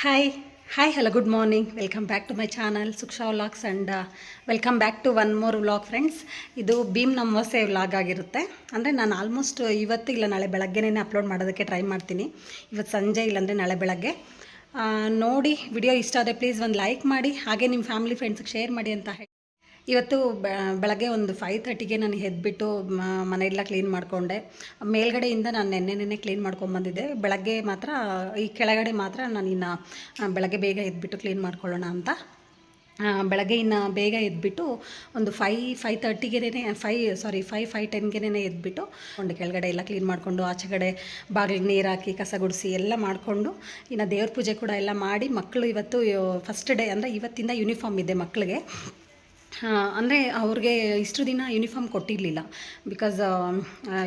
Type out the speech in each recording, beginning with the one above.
Hi, hi, hello, good morning. Welcome back to my channel, Suksha Vlogs, and welcome back to one more vlog, friends. ಇದು ಭೀಮ್ ನಮಸ್ತೆ vlog ಆಗಿರುತ್ತೆ. ಅಂದರೆ ನಾನು almost ಇವತ್ತು ಇಲ್ಲ ನಾಳೆ ಬೆಳಗ್ಗೆನೇ ಅಪ್ಲೋಡ್ ಮಾಡೋದಕ್ಕೆ ಟ್ರೈ ಮಾಡ್ತೀನಿ. ಇವತ್ತು ಸಂಜೆ ಇಲ್ಲಾಂದರೆ ನಾಳೆ ಬೆಳಗ್ಗೆ ನೋಡಿ ವಿಡಿಯೋ ಇಷ್ಟ ಆದರೆ ಪ್ಲೀಸ್ ಒಂದು ಲೈಕ್ ಮಾಡಿ, ಹಾಗೆ ನಿಮ್ಮ ಫ್ಯಾಮಿಲಿ ಫ್ರೆಂಡ್ಸ್ಗೆ ಶೇರ್ ಮಾಡಿ ಅಂತ ಹೇಳಿ. ಇವತ್ತು ಬೆಳಗ್ಗೆ ಒಂದು 5:30ಗೆ ನಾನು ಎದ್ಬಿಟ್ಟು ಮನೆಯೆಲ್ಲ ಕ್ಲೀನ್ ಮಾಡಿಕೊಂಡೆ. ಮೇಲ್ಗಡೆಯಿಂದ ನಾನು ನೆನ್ನೆ ಕ್ಲೀನ್ ಮಾಡ್ಕೊಂಬಂದಿದ್ದೆ. ಬೆಳಗ್ಗೆ ಮಾತ್ರ ಈ ಕೆಳಗಡೆ ಮಾತ್ರ ನಾನು ಇನ್ನು ಬೆಳಗ್ಗೆ ಬೇಗ ಎದ್ಬಿಟ್ಟು ಕ್ಲೀನ್ ಮಾಡ್ಕೊಳ್ಳೋಣ ಅಂತ ಬೆಳಗ್ಗೆ ಇನ್ನು ಬೇಗ ಎದ್ಬಿಟ್ಟು ಒಂದು 5:30ಗೆ 5:10ಗೆ ಎದ್ಬಿಟ್ಟು ಒಂದು ಕೆಳಗಡೆ ಎಲ್ಲ ಕ್ಲೀನ್ ಮಾಡಿಕೊಂಡು ಆಚೆಗಡೆ ಬಾಗಿಲಿಗೆ ನೀರು ಹಾಕಿ ಕಸ ಗುಡಿಸಿ ಎಲ್ಲ ಮಾಡಿಕೊಂಡು ಇನ್ನು ದೇವ್ರ ಪೂಜೆ ಕೂಡ ಎಲ್ಲ ಮಾಡಿ, ಮಕ್ಕಳು ಇವತ್ತು ಫಸ್ಟ್ ಡೇ ಅಂದರೆ ಇವತ್ತಿಂದ ಯೂನಿಫಾರ್ಮ್ ಇದೆ ಮಕ್ಕಳಿಗೆ. ಅಂದರೆ ಅವ್ರಿಗೆ ಇಷ್ಟು ದಿನ ಯೂನಿಫಾರ್ಮ್ ಕೊಟ್ಟಿರಲಿಲ್ಲ, ಬಿಕಾಸ್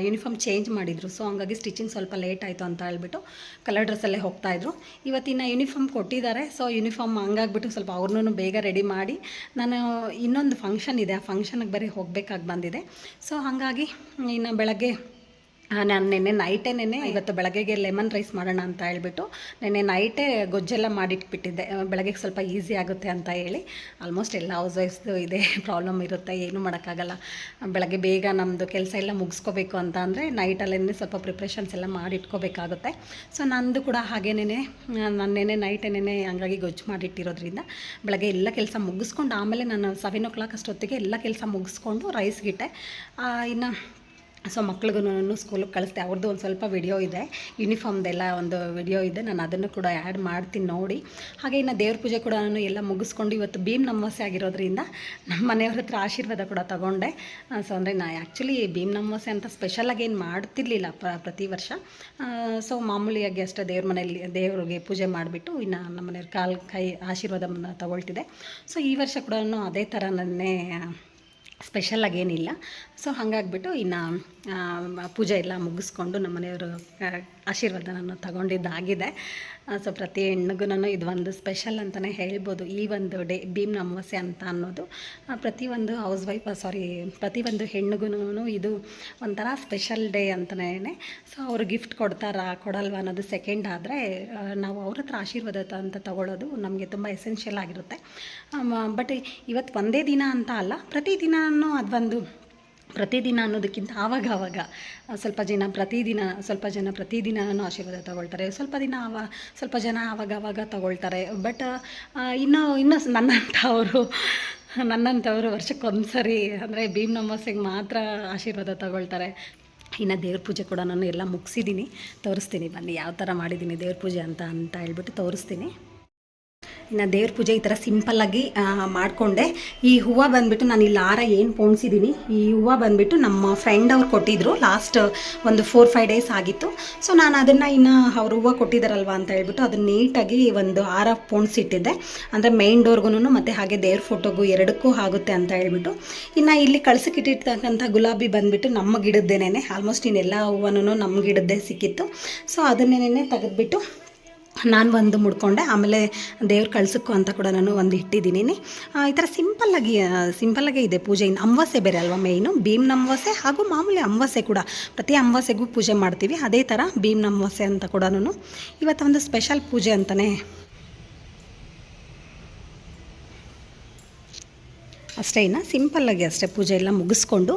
ಯೂನಿಫಾರ್ಮ್ ಚೇಂಜ್ ಮಾಡಿದರು. ಸೊ ಹಂಗಾಗಿ ಸ್ಟಿಚಿಂಗ್ ಸ್ವಲ್ಪ ಲೇಟ್ ಆಯಿತು ಅಂತ ಹೇಳ್ಬಿಟ್ಟು ಕಲರ್ ಡ್ರೆಸ್ಸಲ್ಲೇ ಹೋಗ್ತಾಯಿದ್ರು. ಇವತ್ತಿನ ಯೂನಿಫಾರ್ಮ್ ಕೊಟ್ಟಿದ್ದಾರೆ. ಸೊ ಯೂನಿಫಾರ್ಮ್ ಹಂಗಾಗ್ಬಿಟ್ಟು ಸ್ವಲ್ಪ ಅವ್ರನ್ನೂ ಬೇಗ ರೆಡಿ ಮಾಡಿ, ನಾನು ಇನ್ನೊಂದು ಫಂಕ್ಷನ್ ಇದೆ, ಆ ಫಂಕ್ಷನ್ಗೆ ಬರೀ ಹೋಗಬೇಕಾಗಿ ಬಂದಿದೆ. ಸೊ ಹಾಗಾಗಿ ಇನ್ನು ಬೆಳಗ್ಗೆ ನಾನು ನೆನ್ನೆ ಇವತ್ತು ಬೆಳಗ್ಗೆಗೆ ಲೆಮನ್ ರೈಸ್ ಮಾಡೋಣ ಅಂತ ಹೇಳ್ಬಿಟ್ಟು ನೆನ್ನೆ ನೈಟೇ ಗೊಜ್ಜೆಲ್ಲ ಮಾಡಿಟ್ಬಿಟ್ಟಿದ್ದೆ, ಬೆಳಗ್ಗೆಗೆ ಸ್ವಲ್ಪ ಈಸಿ ಆಗುತ್ತೆ ಅಂತ ಹೇಳಿ. ಆಲ್ಮೋಸ್ಟ್ ಎಲ್ಲ ಹೌಸ್ ವೈಫ್ದು ಇದೇ ಪ್ರಾಬ್ಲಮ್ ಇರುತ್ತೆ, ಏನೂ ಮಾಡೋಕ್ಕಾಗಲ್ಲ. ಬೆಳಗ್ಗೆ ಬೇಗ ನಮ್ಮದು ಕೆಲಸ ಎಲ್ಲ ಮುಗಿಸ್ಕೋಬೇಕು ಅಂತ ಅಂದರೆ ನೈಟಲ್ಲೇ ಸ್ವಲ್ಪ ಪ್ರಿಪ್ರೇಷನ್ಸ್ ಎಲ್ಲ ಮಾಡಿಟ್ಕೋಬೇಕಾಗುತ್ತೆ. ಸೊ ನಂದು ಕೂಡ ಹಾಗೇನೇ, ನಾನು ನೈಟೇನೆ ಹಂಗಾಗಿ ಗೊಜ್ಜು ಮಾಡಿಟ್ಟಿರೋದ್ರಿಂದ ಬೆಳಗ್ಗೆ ಎಲ್ಲ ಕೆಲಸ ಮುಗಿಸ್ಕೊಂಡು ಆಮೇಲೆ ನಾನು 7 o'clock ಅಷ್ಟೊತ್ತಿಗೆ ಎಲ್ಲ ಕೆಲಸ ಮುಗಿಸ್ಕೊಂಡು ರೈಸ್ಗಿಟ್ಟೆ. ಇನ್ನು ಸೊ ಮಕ್ಳಿಗೂ ಸ್ಕೂಲಿಗೆ ಕಳಿಸ್ದೆ. ಅವ್ರದ್ದು ಒಂದು ಸ್ವಲ್ಪ ವಿಡಿಯೋ ಇದೆ, ಯೂನಿಫಾರ್ಮ್ದೆಲ್ಲ ಒಂದು ವಿಡಿಯೋ ಇದೆ, ನಾನು ಅದನ್ನು ಕೂಡ ಆ್ಯಡ್ ಮಾಡ್ತೀನಿ ನೋಡಿ. ಹಾಗೆ ಇನ್ನು ದೇವ್ರ ಪೂಜೆ ಕೂಡ ನಾನು ಎಲ್ಲ ಮುಗಿಸ್ಕೊಂಡು ಇವತ್ತು ಭೀಮ್ ನಮಸ್ತೆ ಆಗಿರೋದ್ರಿಂದ ನಮ್ಮ ಮನೆಯವ್ರ ಹತ್ರ ಆಶೀರ್ವಾದ ಕೂಡ ತೊಗೊಂಡೆ. ಸೊ ಅಂದರೆ ನಾನು ಆ್ಯಕ್ಚುಲಿ ಭೀಮ್ ನಮಸ್ತೆ ಅಂತ ಸ್ಪೆಷಲಾಗಿ ಏನು ಮಾಡ್ತಿರ್ಲಿಲ್ಲ ಪ್ರತಿ ವರ್ಷ. ಸೊ ಮಾಮೂಲಿಯಾಗಿ ಅಷ್ಟೇ ದೇವ್ರ ಮನೆಯಲ್ಲಿ ದೇವ್ರಿಗೆ ಪೂಜೆ ಮಾಡಿಬಿಟ್ಟು ಇನ್ನು ನಮ್ಮ ಮನೆಯವ್ರ ಕೈ ಆಶೀರ್ವಾದವನ್ನು ತೊಗೊಳ್ತಿದ್ದೆ. ಸೊ ಈ ವರ್ಷ ಕೂಡ ಅದೇ ಥರ ನನ್ನೇ ಸ್ಪೆಷಲಾಗೇನಿಲ್ಲ. ಸೊ ಹಾಗಾಗ್ಬಿಟ್ಟು ಇನ್ನು ಪೂಜೆ ಎಲ್ಲ ಮುಗಿಸ್ಕೊಂಡು ನಮ್ಮ ಮನೆಯವರು ಆಶೀರ್ವಾದ ನಾನು ತಗೊಂಡಿದ್ದಾಗಿದೆ. ಸೊ ಪ್ರತಿ ಹೆಣ್ಣಿಗೂ ಇದು ಒಂದು ಸ್ಪೆಷಲ್ ಅಂತಲೇ ಹೇಳ್ಬೋದು. ಈ ಒಂದು ಡೇ ಭೀಮ್ ಅಮಾವಾಸ್ಯೆ ಅಂತ ಅನ್ನೋದು ಪ್ರತಿಯೊಂದು ಪ್ರತಿಯೊಂದು ಹೆಣ್ಣಿಗೂ ಇದು ಒಂಥರ ಸ್ಪೆಷಲ್ ಡೇ ಅಂತಲೇ. ಸೊ ಅವರು ಗಿಫ್ಟ್ ಕೊಡಲ್ವ ಅನ್ನೋದು ಸೆಕೆಂಡ್, ಆದರೆ ನಾವು ಅವ್ರ ಹತ್ರ ಆಶೀರ್ವಾದ ಅಂತ ತಗೊಳ್ಳೋದು ನಮಗೆ ತುಂಬ ಎಸೆನ್ಷಿಯಲ್ ಆಗಿರುತ್ತೆ. ಬಟ್ ಇವತ್ತು ಒಂದೇ ದಿನ ಅಂತ ಅಲ್ಲ, ಪ್ರತಿದಿನವೂ ಅದೊಂದು ಪ್ರತಿದಿನ ಅನ್ನೋದಕ್ಕಿಂತ ಆವಾಗ ಸ್ವಲ್ಪ ಜನ ಪ್ರತಿದಿನವೂ ಆಶೀರ್ವಾದ ತಗೊಳ್ತಾರೆ, ಸ್ವಲ್ಪ ಜನ ಆವಾಗ ತಗೊಳ್ತಾರೆ. ಬಟ್ ಇನ್ನೂ ನನ್ನಂಥವರು ವರ್ಷಕ್ಕೊಂದ್ಸರಿ ಅಂದರೆ ಭೀಮ್ ಅಮಾವಾಸ್ಯೆಗೆ ಮಾತ್ರ ಆಶೀರ್ವಾದ ತಗೊಳ್ತಾರೆ. ಇನ್ನು ದೇವ್ರ ಪೂಜೆ ಕೂಡ ನಾನು ಎಲ್ಲ ಮುಗಿಸಿದ್ದೀನಿ, ತೋರಿಸ್ತೀನಿ ಬನ್ನಿ ಯಾವ ಥರ ಮಾಡಿದ್ದೀನಿ ದೇವ್ರ ಪೂಜೆ ಅಂತ ಹೇಳ್ಬಿಟ್ಟು ತೋರಿಸ್ತೀನಿ. ಇನ್ನು ದೇವ್ರ ಪೂಜೆ ಈ ಥರ ಸಿಂಪಲ್ಲಾಗಿ ಮಾಡಿಕೊಂಡೆ. ಈ ಹೂವು ಬಂದುಬಿಟ್ಟು ನಾನು ಇಲ್ಲಿ ಹಾರ ಏನು ಪೋಣಿಸಿದ್ದೀನಿ, ಈ ಹೂವು ಬಂದುಬಿಟ್ಟು ನಮ್ಮ ಫ್ರೆಂಡ್ ಅವ್ರು ಕೊಟ್ಟಿದ್ದರು. ಲಾಸ್ಟ್ ಒಂದು 4-5 ಡೇಸ್ ಆಗಿತ್ತು. ಸೊ ನಾನು ಅದನ್ನು ಇನ್ನು ಅವ್ರು ಹೂವು ಕೊಟ್ಟಿದ್ದಾರಲ್ವ ಅಂತ ಹೇಳ್ಬಿಟ್ಟು ಅದನ್ನು ನೀಟಾಗಿ ಒಂದು ಹಾರ ಪೋಣಿಸಿಟ್ಟಿದ್ದೆ. ಅಂದರೆ ಮೇನ್ ಡೋರ್ಗೂ ಮತ್ತು ಹಾಗೆ ದೇವ್ರ ಫೋಟೋಗೂ ಎರಡಕ್ಕೂ ಆಗುತ್ತೆ ಅಂತ ಹೇಳ್ಬಿಟ್ಟು. ಇನ್ನು ಇಲ್ಲಿ ಕಳ್ಸಕ್ಕಿಟ್ಟಿರ್ತಕ್ಕಂಥ ಗುಲಾಬಿ ಬಂದುಬಿಟ್ಟು ನಮ್ಮ ಗಿಡದ್ದೇನೆ, ಆಲ್ಮೋಸ್ಟ್ ಇನ್ನೆಲ್ಲ ಹೂವನೂ ನಮ್ಮ ಗಿಡದ್ದೇ ಸಿಕ್ಕಿತ್ತು. ಸೊ ಅದನ್ನೇನೆ ತೆಗೆದುಬಿಟ್ಟು ನಾನು ಒಂದು ಮುಡ್ಕೊಂಡೆ. ಆಮೇಲೆ ದೇವ್ರ ಕಳ್ಸಕ್ಕೂ ಅಂತ ಕೂಡ ನಾನು ಒಂದು ಇಟ್ಟಿದ್ದೀನಿ. ಈ ಥರ ಸಿಂಪಲ್ಲಾಗೇ ಇದೆ ಪೂಜೆ. ಇನ್ನು ಅಮಾವಾಸ್ಯೆ ಬೇರೆ ಅಲ್ವಾ ಮೇಯ್ನು, ಭೀಮ್ ಅಮಾವಾಸ್ಯೆ ಹಾಗೂ ಮಾಮೂಲಿ ಅಮಾವಾಸ್ಯೆ ಕೂಡ ಪ್ರತಿ ಅಮಾವಾಸ್ಯೆಗೂ ಪೂಜೆ ಮಾಡ್ತೀವಿ. ಅದೇ ಥರ ಭೀಮ್ ಅಮಾವಾಸ್ಯೆ ಅಂತ ಕೂಡ ಇವತ್ತೊಂದು ಸ್ಪೆಷಲ್ ಪೂಜೆ ಅಂತಲೇ ಅಷ್ಟೇ. ಇನ್ನು ಸಿಂಪಲ್ಲಾಗಿ ಅಷ್ಟೇ ಪೂಜೆ ಎಲ್ಲ ಮುಗಿಸ್ಕೊಂಡು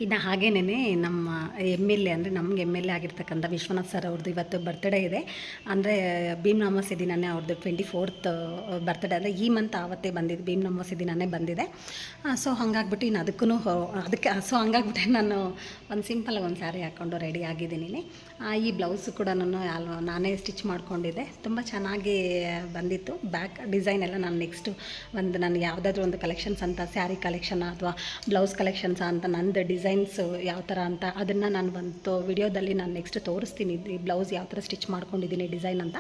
ಇನ್ನು ಹಾಗೇನೇ ನಮ್ಮ MLA ಅಂದರೆ ನಮ್ಗೆ MLA ಆಗಿರ್ತಕ್ಕಂಥ ವಿಶ್ವನಾಥ್ ಸರ್ ಅವ್ರದ್ದು ಇವತ್ತು ಬರ್ತ್ಡೇ ಇದೆ. ಅಂದರೆ ಭೀಮ್ ಅಮಾವಾಸ್ಯೆ ದಿನವೇ ಅವ್ರದ್ದು 24th ಬರ್ತ್ಡೇ, ಅಂದರೆ ಈ ಮಂತ್ ಆವತ್ತೇ ಬಂದಿದ್ದು, ಭೀಮ್ ಅಮಾವಾಸ್ಯೆ ದಿನವೇ ಬಂದಿದೆ. ಸೊ ಹಾಗಾಗ್ಬಿಟ್ಟು ಇನ್ನು ಅದಕ್ಕೆ ಹಂಗಾಗ್ಬಿಟ್ಟೆ ನಾನು ಒಂದು ಸಿಂಪಲಾಗಿ ಒಂದು ಸ್ಯಾರಿ ಹಾಕ್ಕೊಂಡು ರೆಡಿ ಆಗಿದ್ದೀನಿ. ಈ ಬ್ಲೌಸು ಕೂಡ ನಾನೇ ಸ್ಟಿಚ್ ಮಾಡ್ಕೊಂಡಿದ್ದೆ, ತುಂಬ ಚೆನ್ನಾಗಿ ಬಂದಿತ್ತು. ಬ್ಯಾಕ್ ಡಿಸೈನ್ ಎಲ್ಲ ನಾನು ನೆಕ್ಸ್ಟು ನನಗೆ ಯಾವುದಾದ್ರೂ ಒಂದು ಕಲೆಕ್ಷನ್ಸ್ ಅಂತ, ಸ್ಯಾರಿ ಕಲೆಕ್ಷನ್ ಅಥವಾ ಬ್ಲೌಸ್ ಕಲೆಕ್ಷನ್ಸ್ ಅಂತ ನಂದು ಡಿಸೈನ್ಸು ಯಾವ ಥರ ಅಂತ ಅದನ್ನು ನಾನು ಒಂದು ವಿಡಿಯೋದಲ್ಲಿ ನಾನು ನೆಕ್ಸ್ಟ್ ತೋರಿಸ್ತೀನಿ, ಈ ಬ್ಲೌಸ್ ಯಾವ ಥರ ಸ್ಟಿಚ್ ಮಾಡ್ಕೊಂಡಿದ್ದೀನಿ ಡಿಸೈನ್ ಅಂತ.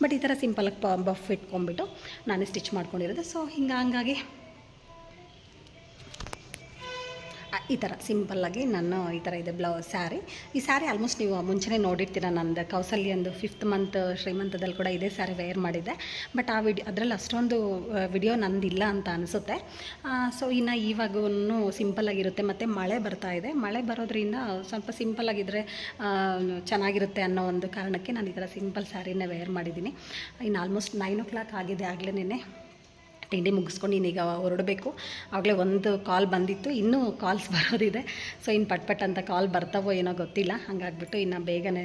ಬಟ್ ಈ ಥರ ಸಿಂಪಲಾಗಿ ಬಫ್ ಇಟ್ಕೊಂಡ್ಬಿಟ್ಟು ನಾನೇ ಸ್ಟಿಚ್ ಮಾಡ್ಕೊಂಡಿರೋದು. ಸೊ ಹಂಗಾಗಿ ಈ ಥರ ಸಿಂಪಲ್ಲಾಗಿ ನಾನು ಈ ಥರ ಇದೆ ಸ್ಯಾರಿ. ಈ ಸ್ಯಾರಿ ಆಲ್ಮೋಸ್ಟ್ ನೀವು ಮುಂಚೆನೇ ನೋಡಿರ್ತೀರ, ನಂದು ಕೌಸಲ್ಯಂದು 5th ಮಂತ್ ಶ್ರೀಮಂತದಲ್ಲಿ ಕೂಡ ಇದೇ ಸ್ಯಾರಿ ವೇರ್ ಮಾಡಿದ್ದೆ. ಬಟ್ ಆ ಅದರಲ್ಲಿ ಅಷ್ಟೊಂದು ವಿಡಿಯೋ ನಂದಿಲ್ಲ ಅಂತ ಅನಿಸುತ್ತೆ. ಸೊ ಇನ್ನು ಇವಾಗೂ ಸಿಂಪಲ್ಲಾಗಿರುತ್ತೆ. ಮತ್ತು ಮಳೆ ಬರ್ತಾ ಇದೆ, ಮಳೆ ಬರೋದ್ರಿಂದ ಸ್ವಲ್ಪ ಸಿಂಪಲ್ಲಾಗಿದ್ದರೆ ಚೆನ್ನಾಗಿರುತ್ತೆ ಅನ್ನೋ ಒಂದು ಕಾರಣಕ್ಕೆ ನಾನು ಈ ಥರ ಸಿಂಪಲ್ ಸ್ಯಾರಿನೇ ವೇರ್ ಮಾಡಿದ್ದೀನಿ. ಇನ್ನು ಆಲ್ಮೋಸ್ಟ್ 9 o'clock ಆಗಿದೆ. ಆಗಲೇ ನಿನ್ನೆ ತಿಂಡಿ ಮುಗಿಸ್ಕೊಂಡು ಇನ್ನೀಗ ಹೊರಡಬೇಕು. ಆಗಲೇ ಒಂದು ಕಾಲ್ ಬಂದಿತ್ತು, ಇನ್ನೂ ಕಾಲ್ಸ್ ಬರೋದಿದೆ. ಸೊ ಇನ್ನು ಪಟ್ ಅಂತ ಕಾಲ್ ಬರ್ತಾವೋ ಏನೋ ಗೊತ್ತಿಲ್ಲ. ಹಾಗಾಗ್ಬಿಟ್ಟು ಇನ್ನು ಬೇಗನೆ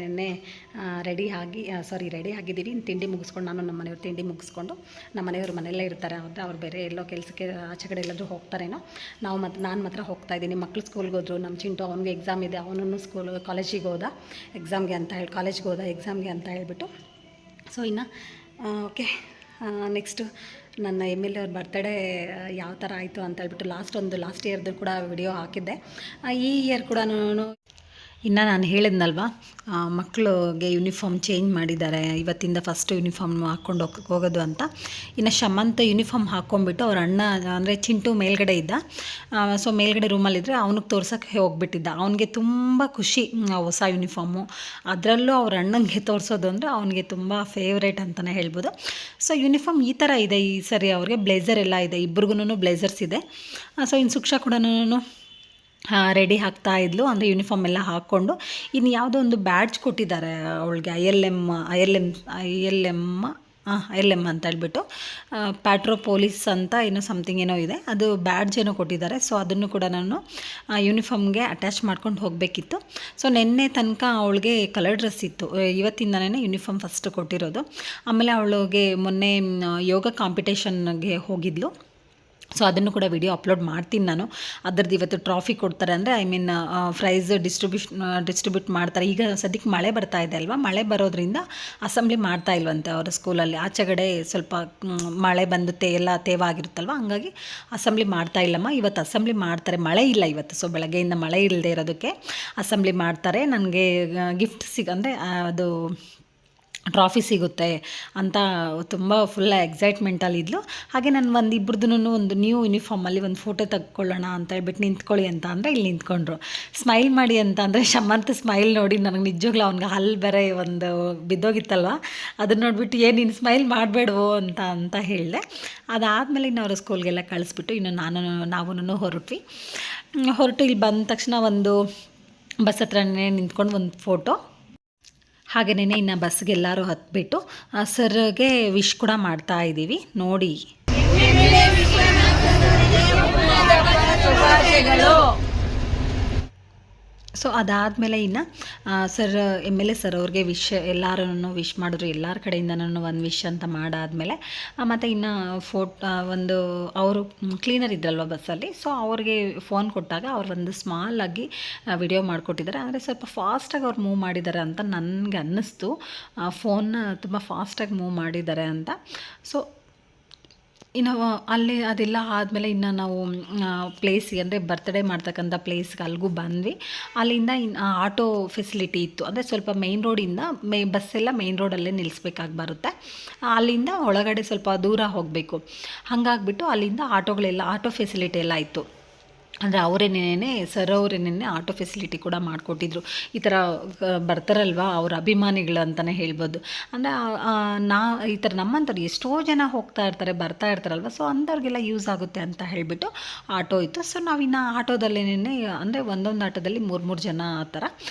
ರೆಡಿ ಆಗಿದ್ದೀವಿ. ಇನ್ನು ತಿಂಡಿ ಮುಗಿಸ್ಕೊಂಡು ನಾನು ನಮ್ಮ ಮನೆಯವ್ರು ತಿಂಡಿ ಮುಗಿಸ್ಕೊಂಡು, ನಮ್ಮ ಮನೆಯವರು ಮನೆಯಲ್ಲೇ ಇರ್ತಾರೆ. ಅವ್ರು ಬೇರೆ ಎಲ್ಲೋ ಕೆಲಸಕ್ಕೆ ಆಚೆ ಕಡೆ ಎಲ್ಲಾದರೂ ಹೋಗ್ತಾರೇನೋ. ನಾನು ಮಾತ್ರ ಹೋಗ್ತಾಯಿದ್ದೀನಿ. ಮಕ್ಕಳು ಸ್ಕೂಲ್ಗೆ ಹೋದ್ರು. ನಮ್ಮ ಚಿಂಟು ಅವನಿಗೆ ಎಕ್ಸಾಮ್ ಇದೆ, ಅವನನ್ನು ಕಾಲೇಜಿಗೆ ಹೋದ ಕಾಲೇಜ್ಗೆ ಹೋದ ಎಕ್ಸಾಮ್ಗೆ ಅಂತ ಹೇಳ್ಬಿಟ್ಟು. ಸೊ ಇನ್ನು ಓಕೆ, ನೆಕ್ಸ್ಟು ನನ್ನ MLA ಅವ್ರ ಬರ್ತಡೇ ಯಾವ ಥರ ಆಯಿತು ಅಂತ ಹೇಳ್ಬಿಟ್ಟು ಲಾಸ್ಟ್ ಇಯರ್ದು ಕೂಡ ವಿಡಿಯೋ ಹಾಕಿದ್ದೆ. ಈ ಇಯರ್ ಕೂಡ ಇನ್ನು ನಾನು ಹೇಳಿದ್ನಲ್ವ, ಮಕ್ಕಳಿಗೆ ಯೂನಿಫಾರ್ಮ್ ಚೇಂಜ್ ಮಾಡಿದ್ದಾರೆ. ಇವತ್ತಿಂದ ಫಸ್ಟ್ ಯೂನಿಫಾರ್ಮ್ ಹಾಕ್ಕೊಂಡು ಹೋಗೋದು ಅಂತ. ಇನ್ನು ಶಮಂತ್ ಯೂನಿಫಾರ್ಮ್ ಹಾಕ್ಕೊಂಡ್ಬಿಟ್ಟು ಅವ್ರ ಅಣ್ಣ ಅಂದರೆ ಚಿಂಟು ಮೇಲ್ಗಡೆ ಇದ್ದ. ಸೊ ಮೇಲ್ಗಡೆ ರೂಮಲ್ಲಿದ್ದರೆ ಅವ್ನಿಗೆ ತೋರ್ಸೋಕ್ಕೆ ಹೋಗ್ಬಿಟ್ಟಿದ್ದ. ಅವನಿಗೆ ತುಂಬ ಖುಷಿ ಹೊಸ ಯೂನಿಫಾರ್ಮು, ಅದರಲ್ಲೂ ಅವ್ರ ಅಣ್ಣಂಗೆ ತೋರಿಸೋದು ಅಂದರೆ ಅವನಿಗೆ ತುಂಬ ಫೇವ್ರೇಟ್ ಅಂತಲೇ ಹೇಳ್ಬೋದು. ಸೊ ಯೂನಿಫಾರ್ಮ್ ಈ ಥರ ಇದೆ ಈ ಸರಿ ಅವ್ರಿಗೆ. ಬ್ಲೇಸರ್ ಎಲ್ಲ ಇದೆ, ಇಬ್ರಿಗೂ ಬ್ಲೇಸರ್ಸ್ ಇದೆ. ಸೊ ಇನ್ನು ಶಿಕ್ಷಾ ಕೂಡ ರೆಡಿ ಆಗ್ತಾ ಇದ್ಲು, ಅಂದರೆ ಯೂನಿಫಾರ್ಮ್ ಎಲ್ಲ ಹಾಕ್ಕೊಂಡು. ಇನ್ನು ಯಾವುದೋ ಒಂದು ಬ್ಯಾಡ್ಜ್ ಕೊಟ್ಟಿದ್ದಾರೆ ಅವಳಿಗೆ, ILM ಅಂತ ಹೇಳ್ಬಿಟ್ಟು, ಪ್ಯಾಟ್ರೋ ಪೊಲೀಸ್ ಅಂತ ಏನೋ ಸಮಥಿಂಗ್ ಏನೋ ಇದೆ, ಅದು ಬ್ಯಾಡ್ಜ್ ಏನೋ ಕೊಟ್ಟಿದ್ದಾರೆ. ಸೊ ಅದನ್ನು ಕೂಡ ನಾನು ಯೂನಿಫಾರ್ಮ್ಗೆ ಅಟ್ಯಾಚ್ ಮಾಡ್ಕೊಂಡು ಹೋಗಬೇಕಿತ್ತು. ಸೊ ನಿನ್ನೆ ತನಕ ಅವಳಿಗೆ ಕಲರ್ ಡ್ರೆಸ್ ಇತ್ತು, ಇವತ್ತಿಂದನೇ ಯೂನಿಫಾರ್ಮ್ ಫಸ್ಟ್ ಕೊಟ್ಟಿರೋದು. ಆಮೇಲೆ ಅವಳಿಗೆ ಮೊನ್ನೆ ಯೋಗ ಕಾಂಪಿಟೇಷನ್ಗೆ ಹೋಗಿದ್ಲು. ಸೊ ಅದನ್ನು ಕೂಡ ವಿಡಿಯೋ ಅಪ್ಲೋಡ್ ಮಾಡ್ತೀನಿ ನಾನು. ಅದರದ್ದು ಇವತ್ತು ಟ್ರಾಫಿ ಕೊಡ್ತಾರೆ, ಅಂದರೆ ಪ್ರೈಸ್ ಡಿಸ್ಟ್ರಿಬ್ಯೂಟ್ ಮಾಡ್ತಾರೆ. ಈಗ ಸದ್ಯಕ್ಕೆ ಮಳೆ ಬರ್ತಾ ಇದೆ ಅಲ್ವಾ, ಮಳೆ ಬರೋದ್ರಿಂದ ಅಸೆಂಬ್ಲಿ ಮಾಡ್ತಾ ಇಲ್ವಂತೆ ಅವರ ಸ್ಕೂಲಲ್ಲಿ. ಆಚೆಗಡೆ ಸ್ವಲ್ಪ ಮಳೆ ಬಂದು ಎಲ್ಲ ತೇವಾಗಿರುತ್ತಲ್ವ, ಹಂಗಾಗಿ ಅಸೆಂಬ್ಲಿ ಮಾಡ್ತಾ ಇಲ್ಲಮ್ಮ. ಇವತ್ತು ಅಸೆಂಬ್ಲಿ ಮಾಡ್ತಾರೆ, ಮಳೆ ಇಲ್ಲ ಇವತ್ತು. ಸೊ ಬೆಳಗ್ಗೆಯಿಂದ ಮಳೆ ಇಲ್ಲದೆ ಇರೋದಕ್ಕೆ ಅಸೆಂಬ್ಲಿ ಮಾಡ್ತಾರೆ. ನನಗೆ ಗಿಫ್ಟ್ ಅಂದರೆ ಅದು ಟ್ರಾಫಿ ಸಿಗುತ್ತೆ ಅಂತ ತುಂಬ ಫುಲ್ ಎಕ್ಸೈಟ್ಮೆಂಟಲ್ಲಿದ್ಲು. ಹಾಗೆ ನಾನು ಇಬ್ಬರದೂ ಒಂದು ನ್ಯೂ ಯೂನಿಫಾರ್ಮಲ್ಲಿ ಒಂದು ಫೋಟೋ ತೆಕ್ಕೊಳ್ಳೋಣ ಅಂತ ಹೇಳ್ಬಿಟ್ಟು ನಿಂತ್ಕೊಳ್ಳಿ ಅಂತ ಅಂದರೆ ಇಲ್ಲಿ ನಿಂತ್ಕೊಂಡ್ರು. ಸ್ಮೈಲ್ ಮಾಡಿ ಅಂತ ಅಂದರೆ ಶಮಂತ್ ಸ್ಮೈಲ್ ನೋಡಿ ನನಗೆ ನಿಜವಾಗ್ಲೂ ಅವ್ನಿಗೆ ಹಲ್ಲು ಬೇರೆ ಒಂದು ಬಿದ್ದೋಗಿತ್ತಲ್ವ, ಅದನ್ನ ನೋಡಿಬಿಟ್ಟು ನೀನು ಸ್ಮೈಲ್ ಮಾಡಬೇಡವೋ ಅಂತ ಹೇಳಿದೆ. ಅದಾದಮೇಲೆ ಇನ್ನು ಅವ್ರ ಸ್ಕೂಲ್ಗೆಲ್ಲ ಕಳಿಸ್ಬಿಟ್ಟು ಇನ್ನು ನಾವು ಹೊರಟು ಇಲ್ಲಿ ಬಂದ ತಕ್ಷಣ ಒಂದು ಬಸ್ ಹತ್ರನೇ ನಿಂತ್ಕೊಂಡು ಒಂದು ಫೋಟೋ. ಹಾಗೆಯೇ ಇನ್ನು ಬಸ್ಗೆ ಎಲ್ಲರೂ ಹತ್ಬಿಟ್ಟು ಸರ್ಗೆ ವಿಶ್ ಕೂಡ ಮಾಡ್ತಾ ಇದ್ದೀವಿ ನೋಡಿ. ಸೊ ಅದಾದಮೇಲೆ ಇನ್ನು MLA ಸರ್ ಅವ್ರಿಗೆ ಎಲ್ಲರೂ ವಿಶ್ ಮಾಡಿದ್ರು. ಎಲ್ಲರ ಕಡೆಯಿಂದ ಒಂದು ವಿಶ್ ಅಂತ ಮಾಡಾದಮೇಲೆ ಮತ್ತು ಇನ್ನು ಒಂದು ಅವರು ಕ್ಲೀನರ್ ಇದ್ರಲ್ವ ಬಸ್ಸಲ್ಲಿ. ಸೊ ಅವ್ರಿಗೆ ಫೋನ್ ಕೊಟ್ಟಾಗ ಅವ್ರು ಒಂದು ಸ್ಮಾಲಾಗಿ ವಿಡಿಯೋ ಮಾಡಿಕೊಟ್ಟಿದ್ದಾರೆ. ಅಂದರೆ ಸ್ವಲ್ಪ ಫಾಸ್ಟಾಗಿ ಅವ್ರು ಮೂವ್ ಮಾಡಿದ್ದಾರೆ ಅಂತ ನನಗೆ ಅನ್ನಿಸ್ತು. ಫೋನ್ನ ತುಂಬ ಫಾಸ್ಟಾಗಿ ಮೂವ್ ಮಾಡಿದ್ದಾರೆ ಅಂತ. ಸೊ ಇನ್ನು ಅಲ್ಲಿ ಅದೆಲ್ಲ ಆದಮೇಲೆ ಇನ್ನು ನಾವು ಪ್ಲೇಸಿಗೆ, ಅಂದರೆ ಬರ್ತ್ಡೇ ಮಾಡ್ತಕ್ಕಂಥ ಪ್ಲೇಸ್ಗೆ ಅಲ್ಲಿಗೂ ಬಂದ್ವಿ. ಅಲ್ಲಿಂದ ಆಟೋ ಫೆಸಿಲಿಟಿ ಇತ್ತು, ಅಂದರೆ ಸ್ವಲ್ಪ ಮೇಯ್ನ್ ರೋಡಿಂದ ಬಸ್ಸೆಲ್ಲ ಮೇಯ್ನ್ ರೋಡಲ್ಲೇ ನಿಲ್ಲಿಸ್ಬೇಕಾಗಿ ಬರುತ್ತೆ. ಅಲ್ಲಿಂದ ಒಳಗಡೆ ಸ್ವಲ್ಪ ದೂರ ಹೋಗಬೇಕು. ಹಾಗಾಗ್ಬಿಟ್ಟು ಅಲ್ಲಿಂದ ಆಟೋ ಫೆಸಿಲಿಟಿ ಎಲ್ಲ ಇತ್ತು. ಅಂದರೆ ಅವರೇನೇ ಆಟೋ ಫೆಸಿಲಿಟಿ ಕೂಡ ಮಾಡಿಕೊಟ್ಟಿದ್ರು. ಈ ಥರ ಬರ್ತಾರಲ್ವ ಅವ್ರ ಅಭಿಮಾನಿಗಳು ಅಂತಲೇ ಹೇಳ್ಬೋದು. ಅಂದರೆ ಈ ಥರ ನಮ್ಮಂಥವ್ರು ಎಷ್ಟೋ ಜನ ಹೋಗ್ತಾ ಬರ್ತಾ ಇರ್ತಾರಲ್ವ, ಸೊ ಅಂಥವ್ರಿಗೆಲ್ಲ ಯೂಸ್ ಆಗುತ್ತೆ ಅಂತ ಹೇಳಿಬಿಟ್ಟು ಆಟೋ ಇತ್ತು. ಸೊ ನಾವಿನ್ನು ಆಟೋದಲ್ಲೇ, ಅಂದರೆ ಒಂದೊಂದು ಆಟೋದಲ್ಲಿ 3 ಜನ ಆ ಥರ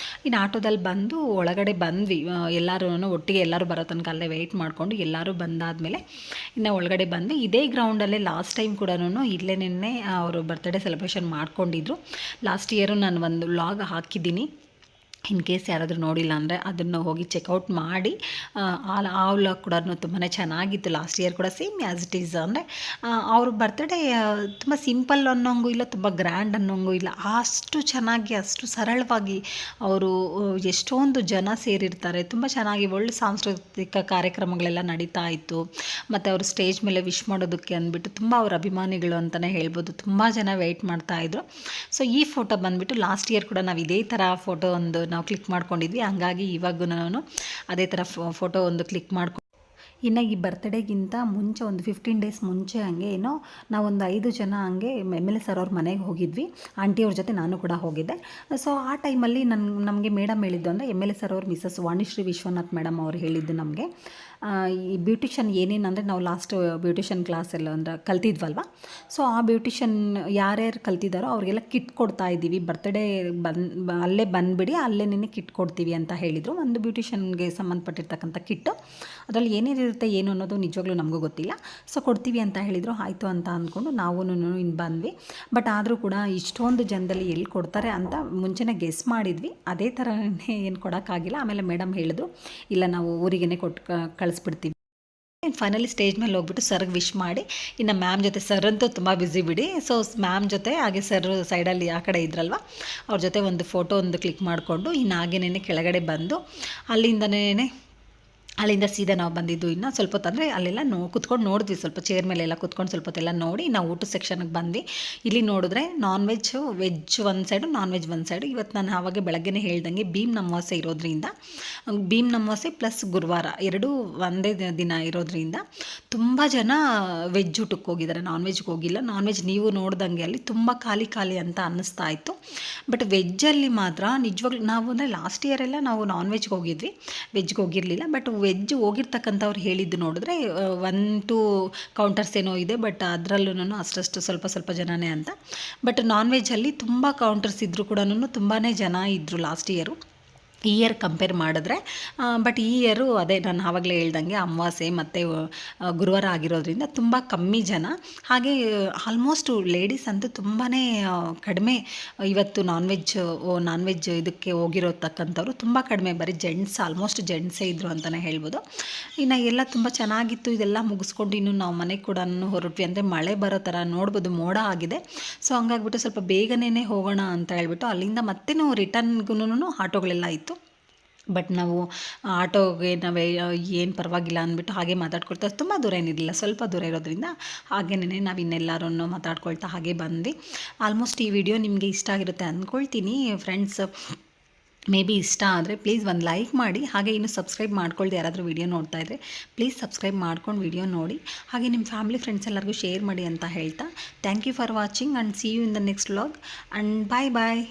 ಇನ್ನು ಆಟೋದಲ್ಲಿ ಬಂದು ಒಳಗಡೆ ಬಂದ್ವಿ. ಎಲ್ಲರೂ ಒಟ್ಟಿಗೆ ಎಲ್ಲರೂ ಬರೋ ತನಕ ಅಲ್ಲೇ ವೆಯ್ಟ್ ಮಾಡಿಕೊಂಡು ಎಲ್ಲರೂ ಬಂದಾದಮೇಲೆ ಇನ್ನು ಒಳಗಡೆ ಬಂದ್ವಿ. ಇದೇ ಗ್ರೌಂಡಲ್ಲೇ ಲಾಸ್ಟ್ ಟೈಮ್ ಕೂಡ ಇಲ್ಲೇನೇ ಅವರು ಬರ್ತ್ಡೇ ಸೆಲೆಬ್ರೇಷನ್ ಮಾಡ್ಕೊಂಡಿದ್ರು. ಲಾಸ್ಟ್ ಇಯರು ನಾನು ಒಂದು ವ್ಲಾಗ್ ಹಾಕಿದ್ದೀನಿ. ಇನ್ ಕೇಸ್ ಯಾರಾದರೂ ನೋಡಿಲ್ಲ ಅಂದರೆ ಅದನ್ನು ಹೋಗಿ ಚೆಕ್ಔಟ್ ಮಾಡಿ. ಆ ವ್ಲಾಗ್ ಕೂಡ ತುಂಬಾ ಚೆನ್ನಾಗಿತ್ತು. ಲಾಸ್ಟ್ ಇಯರ್ ಕೂಡ ಸೇಮ್ ಆ್ಯಸ್ ಇಟ್ ಈಸ್. ಅಂದರೆ ಅವ್ರ ಬರ್ತ್ಡೇ ತುಂಬ ಸಿಂಪಲ್ ಅನ್ನೋಂಗೂ ಇಲ್ಲ, ತುಂಬ ಗ್ರ್ಯಾಂಡ್ ಅನ್ನೋಂಗೂ ಇಲ್ಲ, ಅಷ್ಟು ಚೆನ್ನಾಗಿ ಅಷ್ಟು ಸರಳವಾಗಿ ಅವರು ಎಷ್ಟೊಂದು ಜನ ಸೇರಿರ್ತಾರೆ. ತುಂಬ ಚೆನ್ನಾಗಿ ಒಳ್ಳೆ ಸಾಂಸ್ಕೃತಿಕ ಕಾರ್ಯಕ್ರಮಗಳೆಲ್ಲ ನಡೀತಾ ಇತ್ತು. ಮತ್ತು ಅವರು ಸ್ಟೇಜ್ ಮೇಲೆ ವಿಶ್ ಮಾಡೋದಕ್ಕೆ ಅಂದ್ಬಿಟ್ಟು ತುಂಬ ಅವ್ರ ಅಭಿಮಾನಿಗಳು ಅಂತಲೇ ಹೇಳ್ಬೋದು, ತುಂಬ ಜನ ವೆಯ್ಟ್ ಮಾಡ್ತಾಯಿದ್ರು. ಸೊ ಈ ಫೋಟೋ ಬಂದುಬಿಟ್ಟು ಲಾಸ್ಟ್ ಇಯರ್ ಕೂಡ ನಾವು ಇದೇ ಥರ ಫೋಟೋ ನಾವು ಕ್ಲಿಕ್ ಮಾಡ್ಕೊಂಡಿದ್ವಿ. ಹಂಗಾಗಿ ಇವಾಗೂ ನಾನು ಅದೇ ಥರ ಫೋಟೋ ಒಂದು ಕ್ಲಿಕ್ ಮಾಡ್ಕೊಂಡು ಇನ್ನು ಈ ಬರ್ತ್ಡೇಗಿಂತ ಮುಂಚೆ ಒಂದು 15 ಡೇಸ್ ಮುಂಚೆ ಹಂಗೆ ಏನೋ ನಾವೊಂದು 5 ಜನ ಹಂಗೆ MLA ಸರ್ ಅವ್ರ ಮನೆಗೆ ಹೋಗಿದ್ವಿ. ಆಂಟಿಯವ್ರ ಜೊತೆ ನಾನು ಕೂಡ ಹೋಗಿದ್ದೆ. ಸೊ ಆ ಟೈಮಲ್ಲಿ ನಮಗೆ ಮೇಡಮ್ ಹೇಳಿದ್ದು ಅಂದರೆ MLA ಸರ್ ಅವ್ರ ಮಿಸಸ್ ವಾಣಿಶ್ರೀ ವಿಶ್ವನಾಥ್ ಮೇಡಮ್ ಅವ್ರು ಹೇಳಿದ್ದು ನಮಗೆ ಈ ಬ್ಯೂಟಿಷನ್ ಏನೇನಂದರೆ ನಾವು ಲಾಸ್ಟ್ ಬ್ಯೂಟಿಷನ್ ಕ್ಲಾಸೆಲ್ಲ ಅಂದರೆ ಕಲ್ತಿದ್ವಲ್ವ. ಸೊ ಆ ಬ್ಯೂಟಿಷನ್ ಯಾರ್ಯಾರು ಕಲ್ತಿದ್ದಾರೋ ಅವ್ರಿಗೆಲ್ಲ ಕಿಟ್ ಕೊಡ್ತಾ ಇದ್ದೀವಿ, ಬರ್ತ್ಡೇ ಅಲ್ಲೇ ಬಂದುಬಿಡಿ, ಅಲ್ಲೇ ನಿನ್ನೆ ಕಿಟ್ ಕೊಡ್ತೀವಿ ಅಂತ ಹೇಳಿದರು. ಒಂದು ಬ್ಯೂಟಿಷನ್ಗೆ ಸಂಬಂಧಪಟ್ಟಿರ್ತಕ್ಕಂಥ ಕಿಟ್ಟು, ಅದರಲ್ಲಿ ಏನೇನಿರುತ್ತೆ ಏನು ಅನ್ನೋದು ನಿಜವಾಗ್ಲೂ ನಮಗೂ ಗೊತ್ತಿಲ್ಲ. ಸೊ ಕೊಡ್ತೀವಿ ಅಂತ ಹೇಳಿದರು. ಆಯಿತು ಅಂತ ಅಂದ್ಕೊಂಡು ನಾವು ಇನ್ನು ಬಂದ್ವಿ. ಬಟ್ ಆದರೂ ಕೂಡ ಇಷ್ಟೊಂದು ಜನದಲ್ಲಿ ಎಲ್ಲಿ ಕೊಡ್ತಾರೆ ಅಂತ ಮುಂಚೆನೇ ಗೆಸ್ ಮಾಡಿದ್ವಿ. ಅದೇ ಥರನೇ ಏನು ಕೊಡೋಕ್ಕಾಗಿಲ್ಲ. ಆಮೇಲೆ ಮೇಡಮ್ ಹೇಳಿದ್ರು, ಇಲ್ಲ ನಾವು ಊರಿಗೇ ಕೊಟ್ಟು ಕಳಿಸ್ಬಿಡ್ತೀವಿ. ಫೈನಲಿ ಸ್ಟೇಜ್ ಮೇಲೆ ಹೋಗ್ಬಿಟ್ಟು ಸರ್ಗೆ ವಿಶ್ ಮಾಡಿ, ಇನ್ನು ಮ್ಯಾಮ್ ಜೊತೆ ಸರ್ ಅಂತೂ ತುಂಬ ಬ್ಯುಸಿ ಬಿಡಿ. ಸೊ ಮ್ಯಾಮ್ ಜೊತೆ ಹಾಗೆ ಸರ್ ಸೈಡಲ್ಲಿ ಆ ಕಡೆ ಇದ್ರಲ್ವ, ಅವ್ರ ಜೊತೆ ಒಂದು ಫೋಟೋ ಹೊಂದು ಮಾಡಿಕೊಂಡು ಇನ್ನು ಹಾಗೇನೇ ಕೆಳಗಡೆ ಬಂದು ಅಲ್ಲಿಂದ ಸೀದಾ ನಾವು ಬಂದಿದ್ದು. ಇನ್ನು ಸ್ವಲ್ಪ ಹೊತ್ತು ಅಂದರೆ ಅಲ್ಲೆಲ್ಲ ಕುತ್ಕೊಂಡು ನೋಡಿದ್ವಿ, ಸ್ವಲ್ಪ ಚೇರ್ ಮೇಲೆಲ್ಲ ಕುತ್ಕೊಂಡು ಸ್ವಲ್ಪ ಹೊತ್ತೆಲ್ಲ ನೋಡಿ ನಾವು ಊಟ ಸೆಕ್ಷನ್ಗೆ ಬಂದ್ವಿ. ಇಲ್ಲಿ ನೋಡಿದ್ರೆ ನಾನ್ ವೆಜ್ ಒಂದು ಸೈಡು, ನಾನ್ ವೆಜ್ ಒಂದು ಸೈಡು. ಇವತ್ತು ನಾನು ಆವಾಗ ಬೆಳಗ್ಗೆನೇ ಹೇಳ್ದಂಗೆ ಭೀಮ್ ಅಮಾವಾಸ್ಯೆ ಇರೋದ್ರಿಂದ, ಭೀಮ್ ಅಮಾವಾಸ್ಯೆ ಪ್ಲಸ್ ಗುರುವಾರ ಎರಡೂ ಒಂದೇ ದಿನ ಇರೋದ್ರಿಂದ ತುಂಬ ಜನ ವೆಜ್ ಊಟಕ್ಕೆ ಹೋಗಿದ್ದಾರೆ, ನಾನ್ ವೆಜ್ಗೆ ಹೋಗಿಲ್ಲ. ನಾನ್ ವೆಜ್ ನೀವು ನೋಡ್ದಂಗೆ ಅಲ್ಲಿ ತುಂಬ ಖಾಲಿ ಅಂತ ಅನ್ನಿಸ್ತಾ ಇತ್ತು. ಬಟ್ ವೆಜ್ಜಲ್ಲಿ ಮಾತ್ರ ನಿಜವಾಗ್ಲೂ ನಾವು ಅಂದರೆ ಲಾಸ್ಟ್ ಇಯರೆಲ್ಲ ನಾವು ನಾನ್ ವೆಜ್ಗೆ ಹೋಗಿದ್ವಿ, ವೆಜ್ಗೆ ಹೋಗಿರಲಿಲ್ಲ. ಬಟ್ ವೆಜ್ ಹೋಗಿರ್ತಕ್ಕಂಥವ್ರು ಹೇಳಿದ್ದು ನೋಡಿದ್ರೆ 1-2 ಕೌಂಟರ್ಸ್ ಏನೋ ಇದೆ, ಬಟ್ ಅದರಲ್ಲೂ ಅಷ್ಟಷ್ಟು ಸ್ವಲ್ಪ ಜನನೇ ಅಂತ. ಬಟ್ ನಾನ್ ವೆಜ್ಜಲ್ಲಿ ತುಂಬ ಕೌಂಟರ್ಸ್ ಇದ್ದರೂ ಕೂಡ ತುಂಬಾ ಜನ ಇದ್ದರು ಲಾಸ್ಟ್ ಈ ಇಯರ್ ಕಂಪೇರ್ ಮಾಡಿದ್ರೆ. ಬಟ್ ಈ ಇಯರು ಅದೇ ನಾನು ಆವಾಗಲೇ ಹೇಳ್ದಂಗೆ ಅಮಾವಾಸ್ಯೆ ಮತ್ತು ಗುರುವಾರ ಆಗಿರೋದ್ರಿಂದ ತುಂಬ ಕಮ್ಮಿ ಜನ. ಹಾಗೆ ಆಲ್ಮೋಸ್ಟು ಲೇಡೀಸ್ ಅಂತೂ ತುಂಬಾ ಕಡಿಮೆ ಇವತ್ತು ನಾನ್ ವೆಜ್ ಇದಕ್ಕೆ ಹೋಗಿರೋತಕ್ಕಂಥವ್ರು ತುಂಬ ಕಡಿಮೆ, ಬರೀ ಆಲ್ಮೋಸ್ಟ್ ಜೆಂಟ್ಸೇ ಇದ್ದರು ಅಂತಲೇ ಹೇಳ್ಬೋದು. ಇನ್ನು ಎಲ್ಲ ತುಂಬ ಚೆನ್ನಾಗಿತ್ತು. ಇದೆಲ್ಲ ಮುಗಿಸ್ಕೊಂಡು ಇನ್ನು ನಾವು ಮನೆಗೆ ಕೂಡ ಹೊರಟ್ವಿ. ಅಂದರೆ ಮಳೆ ಬರೋ ಥರ ನೋಡ್ಬೋದು, ಮೋಡ ಆಗಿದೆ. ಸೊ ಹಂಗಾಗ್ಬಿಟ್ಟು ಸ್ವಲ್ಪ ಬೇಗನೆ ಹೋಗೋಣ ಅಂತ ಹೇಳ್ಬಿಟ್ಟು ಅಲ್ಲಿಂದ ಮತ್ತೆ ರಿಟರ್ನ್ಗೂ ಆಟೋಗಳೆಲ್ಲ ಇತ್ತು. ಬಟ್ ನಾವು ಆಟೋಗೆ ಏನು ಪರವಾಗಿಲ್ಲ ಅಂದ್ಬಿಟ್ಟು ಹಾಗೆ ಮಾತಾಡ್ಕೊಳ್ತಾ, ತುಂಬ ದೂರ ಏನಿರಲಿಲ್ಲ, ಸ್ವಲ್ಪ ದೂರ ಇರೋದ್ರಿಂದ ಹಾಗೇನೇ ನಾವು ಇನ್ನೆಲ್ಲರೂ ಮಾತಾಡ್ಕೊಳ್ತಾ ಹಾಗೆ ಬಂದ್ವಿ. ಆಲ್ಮೋಸ್ಟ್ ಈ ವಿಡಿಯೋ ನಿಮಗೆ ಇಷ್ಟ ಆಗಿರುತ್ತೆ ಅಂದ್ಕೊಳ್ತೀನಿ ಫ್ರೆಂಡ್ಸ್. ಮೇ ಬಿ ಇಷ್ಟ ಆದರೆ ಪ್ಲೀಸ್ ಒಂದು ಲೈಕ್ ಮಾಡಿ. ಹಾಗೆ ಇನ್ನು ಸಬ್ಸ್ಕ್ರೈಬ್ ಮಾಡ್ಕೊಳ್ದೆ ಯಾರಾದರೂ ವಿಡಿಯೋ ನೋಡ್ತಾ ಇದ್ದರೆ ಪ್ಲೀಸ್ ಸಬ್ಸ್ಕ್ರೈಬ್ ಮಾಡ್ಕೊಂಡು ವಿಡಿಯೋ ನೋಡಿ. ಹಾಗೆ ನಿಮ್ಮ ಫ್ಯಾಮಿಲಿ ಫ್ರೆಂಡ್ಸ್ ಎಲ್ಲರಿಗೂ ಶೇರ್ ಮಾಡಿ ಅಂತ ಹೇಳ್ತಾ, thank you for watching and see you in the next vlog and bye.